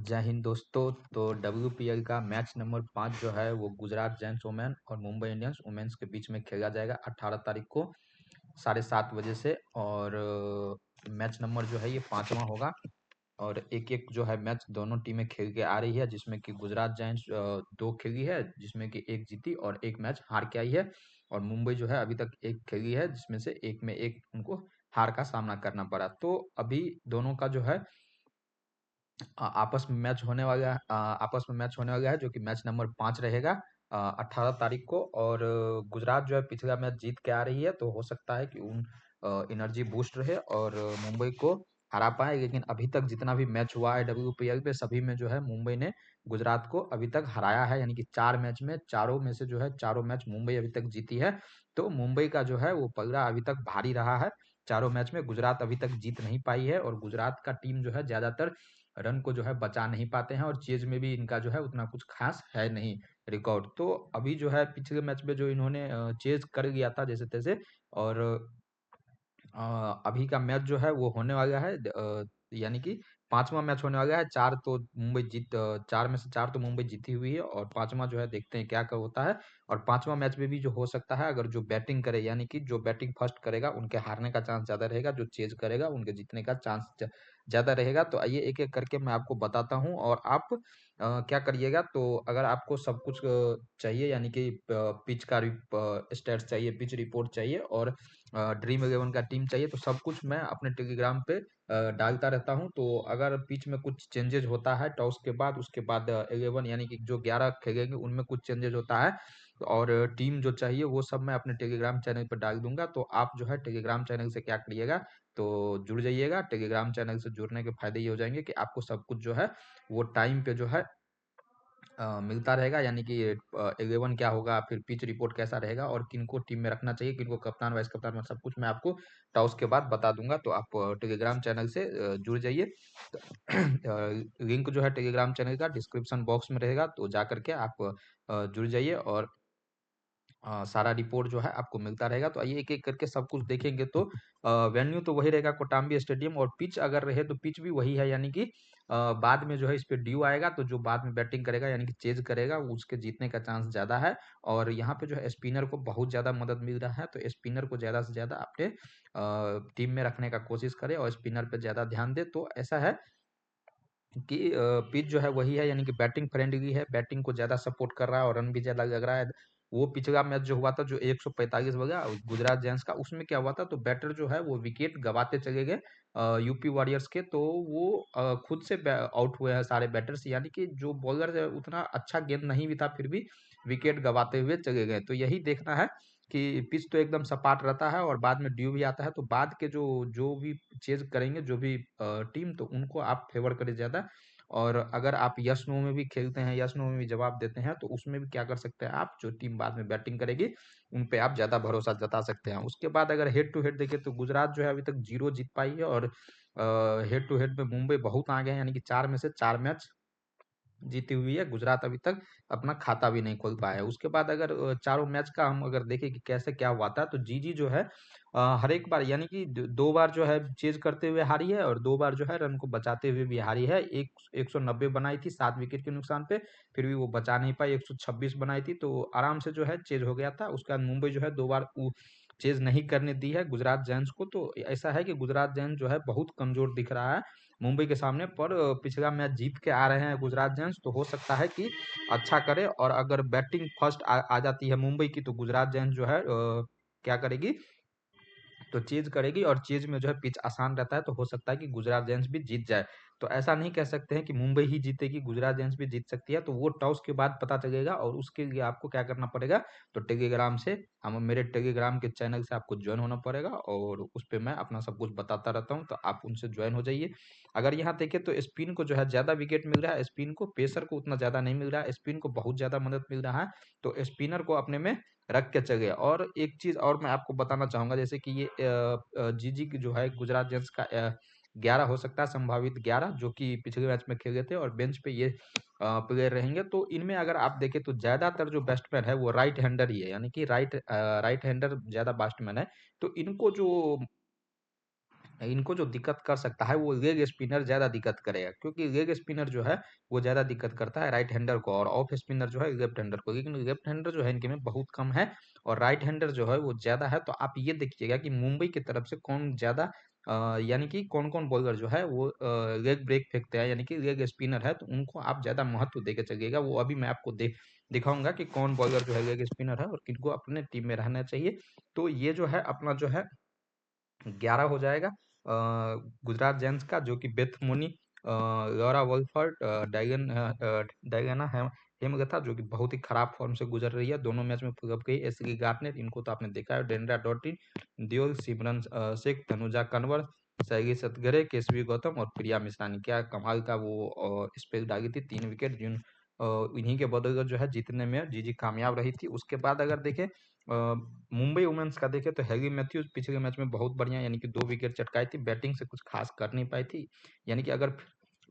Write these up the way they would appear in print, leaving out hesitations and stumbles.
जय हिंद दोस्तों। तो WPL का मैच नंबर 5 जो है वो गुजरात जायंट्स वुमेन और मुंबई इंडियंस वुमेन्स के बीच में खेला जाएगा 18 तारीख को 7:30 बजे से। और मैच नंबर जो है ये 5वां होगा। और एक एक जो है मैच दोनों टीमें खेल के आ रही है, जिसमें कि गुजरात जायंट्स 2 खेली है, जिसमें कि एक जीती और एक मैच हार के आई है। और मुंबई जो है अभी तक एक खेली है, जिसमें से एक में एक उनको हार का सामना करना पड़ा। तो अभी दोनों का जो है आपस में मैच होने वाला है। आपस में मैच होने वाला है, जो कि मैच नंबर 5 रहेगा 18 तारीख को। और गुजरात जो है पिछला मैच जीत के आ रही है, तो हो सकता है कि उन एनर्जी बूस्ट रहे और मुंबई को हरा पाए। लेकिन अभी तक जितना भी मैच हुआ है WPL पे, सभी में जो है मुंबई ने गुजरात को अभी तक हराया है, यानी कि 4 मैच में चारों में से जो है चारों मैच मुंबई अभी तक जीती है। तो मुंबई का जो है वो पलड़ा अभी तक भारी रहा है। चारों मैच में गुजरात अभी तक जीत नहीं पाई है, और गुजरात का टीम जो है ज्यादातर रन को जो है बचा नहीं पाते हैं, और चेज में भी इनका जो है उतना कुछ खास है नहीं रिकॉर्ड। तो अभी जो है पिछले मैच में जो इन्होंने चेज कर लिया था जैसे तैसे। और अभी का मैच जो है वो होने वाला है, यानी कि 5वां मैच होने वाला है। 4 में से 4 तो मुंबई जीती हुई है, और 5वां जो है देखते हैं क्या होता है। और 5वां मैच में भी जो हो सकता है, अगर जो बैटिंग करे, यानी कि जो बैटिंग फर्स्ट करेगा उनके हारने का चांस ज्यादा रहेगा, जो चेज करेगा उनके जीतने का चांस ज्यादा रहेगा। तो आइए एक एक करके मैं आपको बताता हूँ, और आप क्या करिएगा। तो अगर आपको सब कुछ चाहिए, यानी कि पिच का स्टेट्स चाहिए, पिच रिपोर्ट चाहिए, और ड्रीम 11 का टीम चाहिए, तो सब कुछ मैं अपने टेलीग्राम पे डालता रहता हूँ। तो अगर पिच में कुछ चेंजेस होता है टॉस के बाद, उसके बाद 11 यानी कि जो 11 खेलेंगे उनमें कुछ चेंजेस होता है, और टीम जो चाहिए वो सब मैं अपने टेलीग्राम चैनल पर डाल दूंगा। तो आप जो है टेलीग्राम चैनल से क्या करिएगा, तो जुड़ जाइएगा। टेलीग्राम चैनल से जुड़ने के फायदे ये हो जाएंगे कि आपको सब कुछ जो है वो टाइम पे जो है मिलता रहेगा, यानी कि 11 क्या होगा, फिर पिच रिपोर्ट कैसा रहेगा, और किनको टीम में रखना चाहिए, किनको कप्तान वाइस कप्तान में, सब कुछ मैं आपको टॉस के बाद बता दूंगा। तो आप टेलीग्राम चैनल से जुड़ जाइए। लिंक जो है टेलीग्राम चैनल का डिस्क्रिप्शन बॉक्स में रहेगा, तो जा करके आप जुड़ जाइए, और सारा रिपोर्ट जो है आपको मिलता रहेगा। तो आइए एक एक करके सब कुछ देखेंगे। तो वेन्यू तो वही रहेगा, कोटम्बी स्टेडियम। और पिच अगर रहे तो पिच भी वही है, यानी कि बाद में जो है इस पे ड्यू आएगा, तो जो बाद में बैटिंग करेगा यानी कि चेज करेगा उसके जीतने का चांस ज्यादा है। और यहाँ पे जो है स्पिनर को बहुत ज्यादा मदद मिल रहा है, तो स्पिनर को ज्यादा से ज्यादा अपने टीम में रखने का कोशिश करे, और स्पिनर पे ज्यादा ध्यान दे। तो ऐसा है कि पिच जो है वही है, यानी कि बैटिंग फ्रेंडली है, बैटिंग को ज्यादा सपोर्ट कर रहा है, और रन भी ज्यादा लग रहा है। वो पिछला मैच जो हुआ था, जो 145 वगैरह गुजरात जायंट्स का, उसमें क्या हुआ था, तो बैटर जो है वो विकेट गवाते चले गए यूपी वॉरियर्स के। तो वो खुद से आउट हुए हैं सारे बैटर्स, यानी कि जो बॉलर उतना अच्छा गेंद नहीं भी था, फिर भी विकेट गवाते हुए चले गए। तो यही देखना है कि पिच तो एकदम सपाट रहता है, और बाद में ड्यू भी आता है। तो बाद के जो जो भी चेज करेंगे, जो भी टीम, तो उनको आप फेवर करें ज्यादा। और अगर आप यस नो में भी खेलते हैं, यस नो में भी जवाब देते हैं, तो उसमें भी क्या कर सकते हैं आप, जो टीम बाद में बैटिंग करेगी उन पे आप ज्यादा भरोसा जता सकते हैं। उसके बाद अगर हेड टू हेड देखें, तो गुजरात जो है अभी तक 0 जीत पाई है, और हेड टू हेड में मुंबई बहुत आगे है, यानी कि 4 में से 4 मैच जीती हुई है। गुजरात अभी तक अपना खाता भी नहीं खोल पाया है। उसके बाद अगर चारों मैच का हम अगर देखें कि कैसे क्या हुआ था, तो जीजी जो है हर एक बार, यानी कि 2 बार जो है चेज करते हुए हारी है, और 2 बार जो है रन को बचाते हुए भी हारी है। 190 बनाई थी 7 विकेट के नुकसान पे, फिर भी वो बचा नहीं पाई। 126 बनाई थी, तो आराम से जो है चेज हो गया था। उसके बाद मुंबई जो है 2 बार चेज नहीं करने दी है गुजरात जायंट्स को। तो ऐसा है कि गुजरात जायंट्स जो है बहुत कमजोर दिख रहा है मुंबई के सामने। पर पिछला मैच जीत के आ रहे हैं गुजरात जायंट्स, तो हो सकता है कि अच्छा करे। और अगर बैटिंग फर्स्ट आ जाती है मुंबई की, तो गुजरात जायंट्स जो है क्या करेगी, तो चेज करेगी, और चेज में जो है पिच आसान रहता है, तो हो सकता है कि गुजरात जायंट्स भी जीत जाए। तो ऐसा नहीं कह सकते हैं कि मुंबई ही जीतेगी, गुजरात जायंट्स भी जीत सकती है। तो वो टॉस के बाद पता चलेगा, और उसके लिए आपको क्या करना पड़ेगा, तो टेलीग्राम से, हम मेरे टेलीग्राम के चैनल से आपको ज्वाइन होना पड़ेगा, और उस पर मैं अपना सब कुछ बताता रहता हूँ। तो आप उनसे ज्वाइन हो जाइए। अगर यहाँ देखें तो स्पिन को जो है ज्यादा विकेट मिल रहा है, स्पिन को, पेसर को उतना ज्यादा नहीं मिल रहा है, स्पिन को बहुत ज्यादा मदद मिल रहा है। तो स्पिनर को अपने में रख के चले। और एक चीज और मैं आपको बताना चाहूंगा, जैसे कि ये जीजी की जो है गुजरात जेंट्स का 11 हो सकता है, संभावित 11, जो कि पिछले मैच में खेले थे, और बेंच पे ये प्लेयर रहेंगे। तो इनमें अगर आप देखें तो ज्यादातर जो बैट्समैन है वो राइट हैंडर ही है, यानी कि राइट हैंडर ज्यादा बैट्समैन है। तो इनको जो इनको जो दिक्कत कर सकता है वो लेग स्पिनर ज़्यादा दिक्कत करेगा, क्योंकि लेग स्पिनर जो है वो ज़्यादा दिक्कत करता है राइट हैंडर को, और ऑफ स्पिनर जो है लेफ्ट हैंडर को। लेकिन लेफ्ट हैंडर जो है इनके में बहुत कम है और राइट हैंडर जो है वो ज़्यादा है। तो आप ये देखिएगा कि मुंबई की तरफ से कौन ज़्यादा यानी कि कौन कौन बॉलर जो है वो लेग ब्रेक फेंकते हैं, यानी कि लेग स्पिनर है, तो उनको आप ज़्यादा महत्व दे के चलिएगा। वो अभी मैं आपको दिखाऊंगा कि कौन बॉलर जो है लेग स्पिनर है और किनको अपने टीम में रहना चाहिए। तो ये जो है अपना जो है 11 हो जाएगा गुजरात जेंट्स का, जो कि बेथ मुनी, लॉरा वोल्फर्ट, डायगना हेमगथा, जो कि बहुत ही खराब फॉर्म से गुजर रही है, दोनों मैच में फ्लॉप गई। एसली गार्टनेट, इनको तो आपने देखा है, डेंड्रा डॉटिन, दियोल, सिमरन शेख, तनुजा कन्वर, सैगी सतगरे, केसवी गौतम और प्रिया मिश्रानी। क्या कमाल का वो स्पेल डाली थी, 3 विकेट, जिन इन्हीं के बदौलत जो है जीतने में जीजी कामयाब रही थी। उसके बाद अगर देखें मुंबई वुमेन्स का देखें तो हैगी मैथ्यूज पिछले मैच में बहुत बढ़िया, यानी कि 2 विकेट चटकाई थी, बैटिंग से कुछ खास कर नहीं पाई थी। यानी कि अगर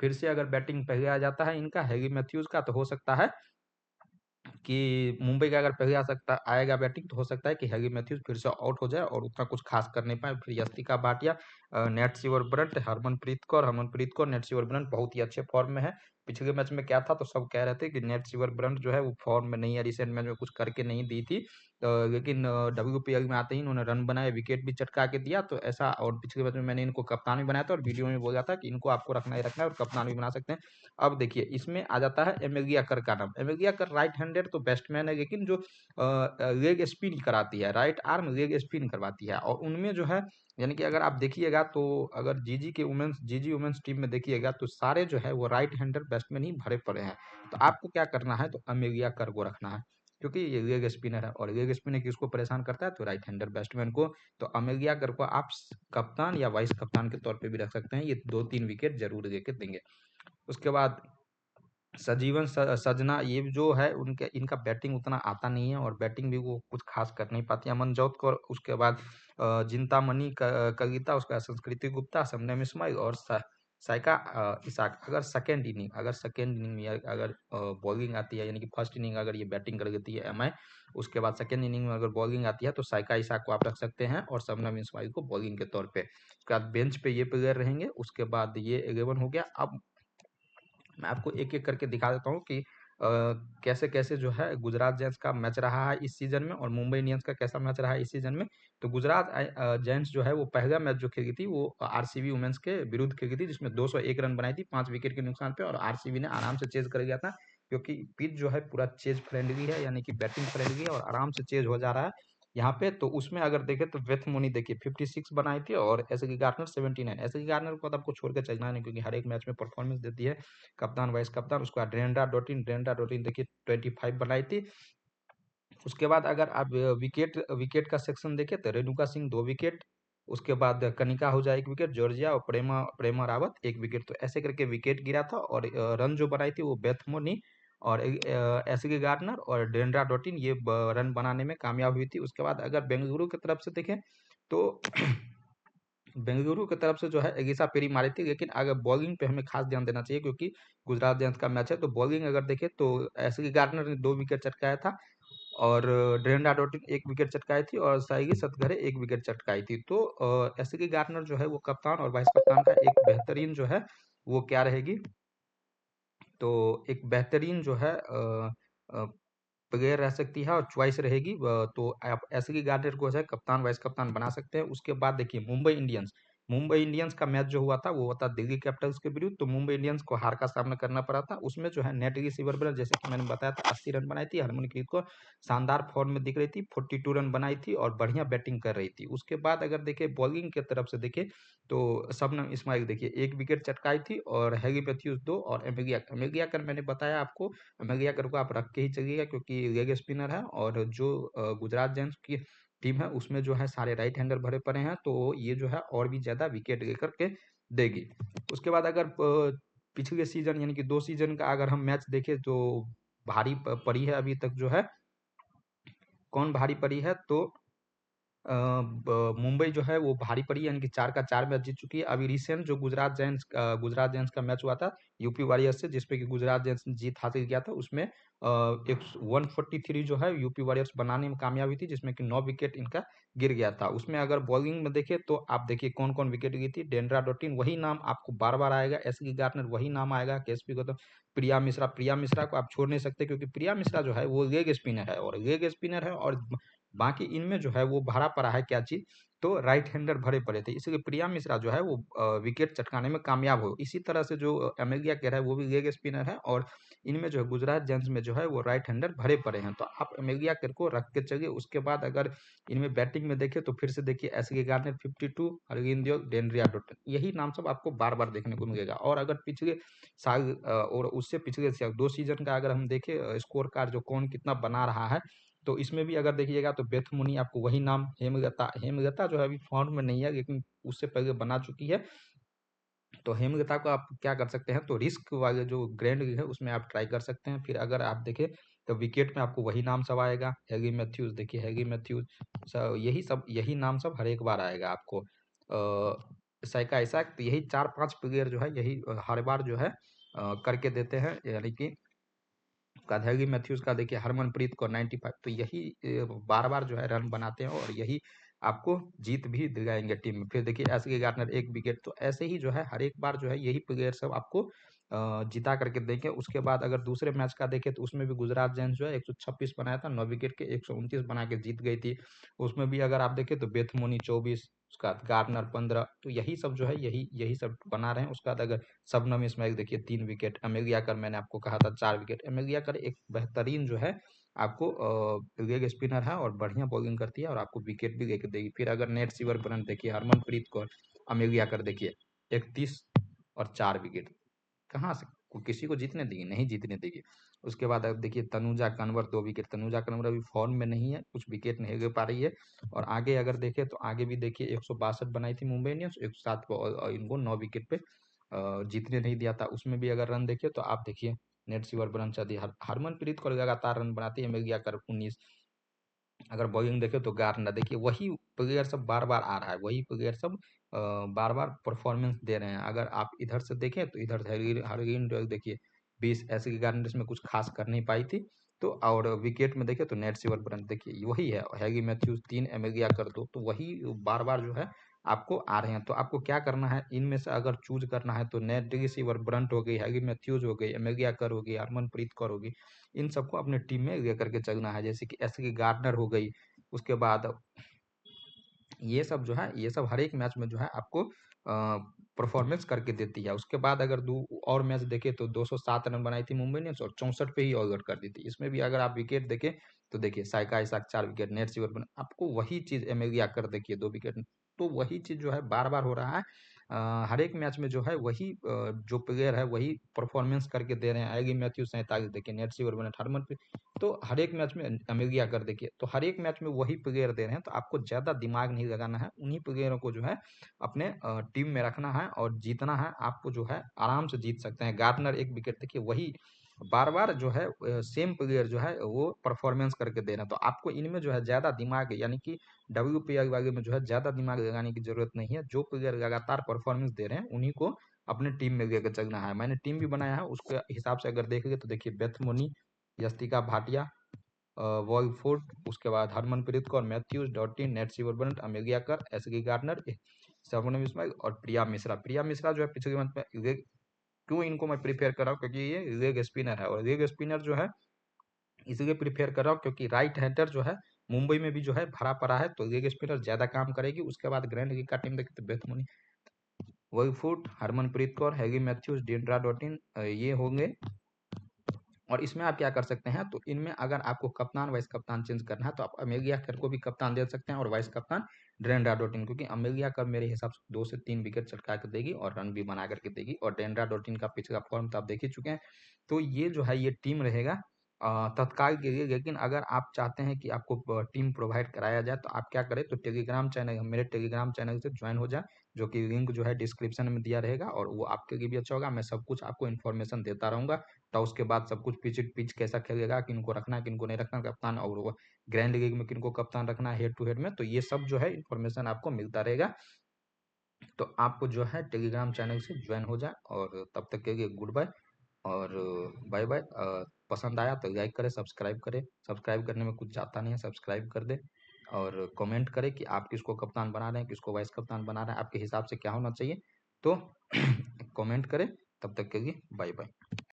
फिर से अगर बैटिंग पहले आ जाता है इनका हैगी मैथ्यूज का, तो हो सकता है कि मुंबई का अगर पहले आ सकता आएगा बैटिंग, तो हो सकता है कि हैगी मैथ्यूज फिर से आउट हो जाए और उतना कुछ खास कर नहीं पाए। फिर Yastika Bhatia, net sewer Brunt, Harmanpreet Kaur, net sewer Brunt बहुत ही अच्छे फॉर्म में है। पिछले मैच में क्या था, तो सब कह रहे थे कि नेट सीवर ब्रंट जो है वो फॉर्म में नहीं है, रिसेंट मैच में कुछ करके नहीं दी थी। लेकिन WPL में आते ही इन्होंने रन बनाए, विकेट भी चटका के दिया, तो ऐसा। और पिछले मैच में मैंने इनको कप्तान भी बनाया था और वीडियो में बोला था कि इनको आपको रखना ही रखना है और कप्तान भी बना सकते हैं। अब देखिए इसमें आ जाता है एमेलिया कर का नाम। एमेलिया कर राइट हैंडेड तो बैट्समैन है, लेकिन जो लेग स्पिन कराती है, राइट आर्म लेग स्पिन करवाती है, और उनमें जो है यानी कि अगर आप देखिएगा तो अगर जीजी वुमेन्स टीम में देखिएगा तो सारे जो है वो राइट हैंडर बैट्समैन ही भरे पड़े हैं। तो आपको क्या करना है, तो अमेलिया कर को रखना है, क्योंकि ये लेग स्पिनर है और लेग स्पिनर किसको परेशान करता है, तो राइट हैंडर बैट्समैन को। तो अमेलिया कर को आप कप्तान या वाइस कप्तान के तौर पे भी रख सकते हैं, ये 2-3 विकेट जरूर लेके देंगे। उसके बाद सजना, ये जो है उनके इनका बैटिंग उतना आता नहीं है और बैटिंग भी वो कुछ खास कर नहीं पाती। अमनजोत कौर, उसके बाद जिंतामणि कविता, उसके बाद संस्कृति गुप्ता, शबनम इस्माइल और साइका इसाक। अगर सेकेंड इनिंग में अगर बॉलिंग आती है, यानी कि फर्स्ट इनिंग अगर ये बैटिंग कर देती है MI, उसके बाद सेकेंड इनिंग में अगर बॉलिंग आती है तो साइका इसाक को आप रख सकते हैं और शबनम इस्माइल को बॉलिंग के तौर पे। उसके बाद बेंच पे ये प्लेयर रहेंगे। उसके बाद ये 11 हो गया। अब मैं आपको एक-एक करके दिखा देता हूँ कि कैसे-कैसे जो है गुजरात जेंट्स का मैच रहा है इस सीज़न में और मुंबई इंडियंस का कैसा मैच रहा है इस सीज़न में। तो गुजरात जेंट्स जो है वो पहला मैच जो खेली थी वो आरसीबी वुमेन्स के विरुद्ध खेली थी, जिसमें 201 रन बनाई थी 5 विकेट के नुकसान पे, और आरसीबी ने आराम से चेज़ कर लिया था, क्योंकि पिच जो है पूरा चेज़ फ्रेंडली है, यानी कि बैटिंग फ्रेंडली है और आराम से चेज़ हो जा रहा है यहाँ पे। तो उसमें अगर देखें तो वेथ मोनी देखिए 56 बनाई थी और एसके गार्टनर 79। एसके गार्टनर को तो आपको छोड़ के चलना नहीं, क्योंकि हर एक मैच में परफॉर्मेंस देती है कप्तान वाइस कप्तान। उसके बाद ड्रेंडा डोटिन देखिए 25 बनाई थी। उसके बाद अगर आप विकेट विकेट का सेक्शन देखें तो रेणुका सिंह 2 विकेट, उसके बाद कनिका आहूजा 1 विकेट, जॉर्जिया और प्रेमा प्रेमा रावत 1 विकेट। तो ऐसे करके विकेट गिरा था और रन जो बनाई थी वो बेथ मोनी और एसके गार्डनर और ड्रेंडा डॉटिन, ये रन बनाने में कामयाब हुई थी। उसके बाद अगर बेंगलुरु की तरफ से देखें तो बेंगलुरु की तरफ से जो है एगिसा पेरी मारी थी, लेकिन अगर बॉलिंग पे हमें खास ध्यान देना चाहिए, क्योंकि गुजरात जेंट्स का मैच है। तो बॉलिंग अगर देखें तो एसके गार्डनर ने 2 विकेट चटकाया था और ड्रेंडा डॉटिन 1 विकेट चटकाई थी और साइगी सतघरे 1 विकेट चटकाई थी। तो एसके गार्डनर जो है वो कप्तान और वाइस कप्तान का एक बेहतरीन जो है वो क्या रहेगी, तो एक बेहतरीन जो है प्लेयर रह सकती है और चॉइस रहेगी। तो आप ऐसे की गार्डनर को जो है कप्तान वाइस कप्तान बना सकते हैं। उसके बाद देखिए मुंबई इंडियंस का मैच जो हुआ था वो था दिल्ली कैपिटल्स के विरुद्ध। तो मुंबई इंडियंस को हार का सामना करना पड़ा था। उसमें जो है नेट रिसीवर पर, जैसे कि मैंने बताया था, 80 रन बनाई थी। हरमनप्रीत को शानदार फॉर्म में दिख रही थी, 42 रन बनाई थी और बढ़िया बैटिंग कर रही थी। उसके बाद अगर देखें बॉलिंग की तरफ से देखें तो शबनम इस्माइल देखिए 1 विकेट चटकाई थी और हैगी मैथ्यूज 2 और एमेलिया कर मैंने बताया आपको, अमेलिया कर को आप रख के ही चलिएगा, क्योंकि लेग स्पिनर है और जो गुजरात जेंट्स की टीम है उसमें जो है सारे राइट हैंडर भरे पड़े हैं, तो ये जो है और भी ज्यादा विकेट लेकर के देगी। उसके बाद अगर पिछले सीजन यानी कि 2 सीजन का अगर हम मैच देखें तो भारी पड़ी है अभी तक जो है, कौन भारी पड़ी है, तो मुंबई जो है वो भारी पड़ी, यानी कि 4 का 4 मैच जीत चुकी है। अभी रिसेंट जो गुजरात जायंट्स का मैच हुआ था यूपी वॉरियर्स से, जिसपे कि गुजरात जायंट्स ने जीत हासिल किया था, उसमें एक 143 जो है यूपी वॉरियर्स बनाने में कामयाब हुई थी, जिसमें कि 9 विकेट इनका गिर गया था। उसमें अगर बॉलिंग में देखें तो आप देखिए कौन कौन विकेट गिरी थी। डेंड्रा डॉटिन, वही नाम आपको बार बार आएगा। एसके गार्टनर, वही नाम आएगा। केएसपी गौतम, प्रिया मिश्रा को आप छोड़ नहीं सकते, क्योंकि प्रिया मिश्रा जो है वो लेग स्पिनर है, और लेग स्पिनर है, और बाकी इनमें जो है वो भरा पड़ा है क्या चीज, तो राइट हैंडर भरे पड़े थे, इसलिए प्रिया मिश्रा जो है वो विकेट चटकाने में कामयाब हो। इसी तरह से जो एमेलिया केर है वो भी लेग स्पिनर है, और इनमें जो है गुजरात जेंट्स में जो है वो राइट हैंडर भरे पड़े हैं। तो आप एमेलिया केर को रख के चलिए। उसके बाद अगर इनमें बैटिंग में देखें तो फिर से देखिए एसके गार्डनर 52, हरगिंदर देव, डेनरिया डोटन, यही नाम सब आपको बार बार देखने को मिलेगा। और अगर पिछले साल और उससे पिछले साल 2 सीजन का अगर हम देखें स्कोर कार्ड जो कौन कितना बना रहा है, तो इसमें भी अगर देखिएगा तो बेथ मुनी, आपको वही नाम। हेमलता जो है अभी फॉर्म में नहीं है, लेकिन उससे पहले बना चुकी है। तो हेमलता को आप क्या कर सकते हैं, तो रिस्क वाले जो ग्रैंड लीग है उसमें आप ट्राई कर सकते हैं। फिर अगर आप देखें तो विकेट में आपको वही नाम सब आएगा। हैगी मैथ्यूज, देखिए हैगी मैथ्यूज, यही नाम सब हर एक बार आएगा आपको। सैका इसाक, तो यही 4-5 प्लेयर जो है यही हर बार जो है करके देते हैं, यानी कि हैगी मैथ्यूज का देखिए हरमनप्रीत कौर 95, तो यही बार बार जो है रन बनाते हैं, और यही आपको जीत भी दिलाएंगे टीम में। फिर देखिए एसके गार्डनर 1 विकेट, तो ऐसे ही जो है हर एक बार जो है यही प्लेयर सब आपको जिता करके देंगे। उसके बाद अगर दूसरे मैच का देखें तो उसमें भी गुजरात जेंट्स जो है 126 बनाया था, 9 विकेट के 129 बना के जीत गई थी। उसमें भी अगर आप देखें तो बेथमोनी 24, उसका बाद गार्डनर 15, तो यही सब जो है यही यही सब बना रहे हैं। उसके बाद अगर शबनम इस्माइल देखिए 3 विकेट, अमेलिया कर मैंने आपको कहा था 4 विकेट। अमेलिया कर एक बेहतरीन जो है आपको लेग स्पिनर है, और बढ़िया बॉलिंग करती है, और आपको विकेट भी लेके देगी। फिर अगर नेट सीवर ब्रंट देखिए, हरमनप्रीत कौर, अमेलिया कर देखिए 31 और 4 विकेट, कहाँ से किसी को जीतने देगी, नहीं जीतने देगी। उसके बाद अब देखिए तनुजा कनवर 2 विकेट, तनुजा कनवर अभी फॉर्म में नहीं है, कुछ विकेट नहीं ले पा रही है। और आगे अगर देखें तो आगे भी देखिए 162 बनाई थी मुंबई इंडियंस, 107 को, और इनको 9 विकेट पे जीतने नहीं दिया था। उसमें भी अगर रन देखिए तो आप देखिए नेट सीवर बनर्जी, हरमनप्रीत कौर लगातार रन बनाती है, मेघिया कर 19। अगर बॉलिंग देखें तो गार्डनर देखिए वही प्लेयर सब बार बार आ रहा है, वही प्लेयर सब बार बार परफॉर्मेंस दे रहे हैं। अगर आप इधर से देखें तो इधर हरगिन देखिए 20, ऐसे की गार्डनर इसमें कुछ खास कर नहीं पाई थी। तो और विकेट में देखें तो नेट सीवर ब्रंट देखिए वही है, हैगी मैथ्यूज 3, एमेलिया कर 2, तो वही बार बार जो है आपको आ रहे हैं। तो आपको क्या करना है, इनमें से अगर चूज करना है तो नेट रिसीवर ब्रंट हो गई, हैगी मैथ्यूज हो गई, एमेलिया कर हो गई, हरमनप्रीत कौर होगी, इन सबको अपने टीम में लेकर के चलना है। जैसे कि एस के गार्डनर हो गई, उसके बाद ये सब जो है ये सब हर एक मैच में जो है आपको परफॉर्मेंस करके देती है। उसके बाद अगर दो और मैच देखें तो 207 रन बनाई थी मुंबई इंडियंस, और 64 पे ही ऑल आउट कर दी थी। इसमें भी अगर आप विकेट देखें तो देखिए Saika Ishaque 4 wicket, Nat Sciver बना, आपको वही चीज एमेलिया कर देखिए 2 विकेट। तो वही चीज जो है बार बार हो रहा है। हर एक मैच में जो है वही जो प्लेयर है वही परफॉर्मेंस करके दे रहे हैं। आएगी मैथ्यू 47 देखिए, नेट सीवर बना, हरमन, तो हर एक मैच में अमेलिया कर देखिए, तो हर एक मैच में वही प्लेयर दे रहे हैं। तो आपको ज्यादा दिमाग नहीं लगाना है, उन्हीं प्लेयरों को जो है अपने टीम में रखना है और जीतना है। आपको जो है आराम से जीत सकते हैं। गार्डनर 1 विकेट देखिए, वही बार बार जो है सेम प्लेयर जो है वो परफॉर्मेंस करके दे रहे हैं। तो आपको इनमें जो है ज्यादा दिमाग, यानी कि WPL वाले में जो है ज्यादा दिमाग लगाने की जरूरत नहीं है। जो प्लेयर लगातार परफॉर्मेंस दे रहे हैं उन्हीं को अपने टीम में लेकर चलना है। मैंने टीम भी बनाया है, उसके हिसाब से अगर देखेंगे तो देखिए Beth Mooney, Yastika Bhatia, Wolvaardt, उसके बाद Harmanpreet Kaur, Matthews, Dottin, Nat Sciver-Brunt, Amelia Kerr, एसके गार्डनर, शबनम इस्माइल और प्रिया मिश्रा। प्रिया मिश्रा जो है पिछले मंथ में क्यों इनको मैं प्रिपेयर कर रहा हूँ, क्योंकि ये लेग स्पिनर है, और लेग स्पिनर जो है इसलिए प्रिपेयर कर रहा हूँ क्योंकि राइट हैंडर जो है मुंबई में भी जो है भरा पड़ा है, तो लेग स्पिनर ज्यादा काम करेगी। उसके बाद ग्रैंड लीग का टीम देखते बेथमोनी, वॉलफोर्ड, हरमनप्रीत कौर, हैगी मैथ्यूज, डिंड्रा डॉटिन, ये होंगे। और इसमें आप क्या कर सकते हैं, तो इनमें अगर आपको कप्तान वाइस कप्तान चेंज करना है तो आप अमेलिया कर को भी कप्तान दे सकते हैं, और वाइस कप्तान ड्रेंड्रा डोटिन, क्योंकि अमेलिया कर मेरे हिसाब से 2 से 3 विकेट चटका के देगी और रन भी बना करके देगी, और ड्रेंड्रा डोटिन का पिछला फॉर्म तो आप देख ही चुके हैं। तो ये जो है ये टीम रहेगा तत्काल के लिए, लेकिन अगर आप चाहते हैं कि आपको टीम प्रोवाइड कराया जाए तो आप क्या करें, तो टेलीग्राम चैनल, मेरे टेलीग्राम चैनल से ज्वाइन हो जाए, जो कि लिंक जो है डिस्क्रिप्शन में दिया रहेगा, और वो आपके लिए भी अच्छा होगा। मैं सब कुछ आपको इन्फॉर्मेशन देता रहूंगा। तो उसके बाद सब कुछ पिच पिच कैसा खेलेगा, किनको रखना है किनको नहीं रखना कप्तान, और वो ग्रैंड लीग में किनको कप्तान रखना है हेड टू हेड में, तो ये सब जो है इन्फॉर्मेशन आपको मिलता रहेगा। तो आपको जो है टेलीग्राम चैनल से ज्वाइन हो जाए, और तब तक के लिए गुड बाय और बाय बाय। पसंद आया तो लाइक करें, सब्सक्राइब करें, सब्सक्राइब करने में कुछ जाता नहीं है, सब्सक्राइब कर दे, और कमेंट करें कि आप किसको कप्तान बना रहे हैं, किसको वाइस कप्तान बना रहे हैं, आपके हिसाब से क्या होना चाहिए। तो कमेंट करें। तब तक के लिए बाय बाय।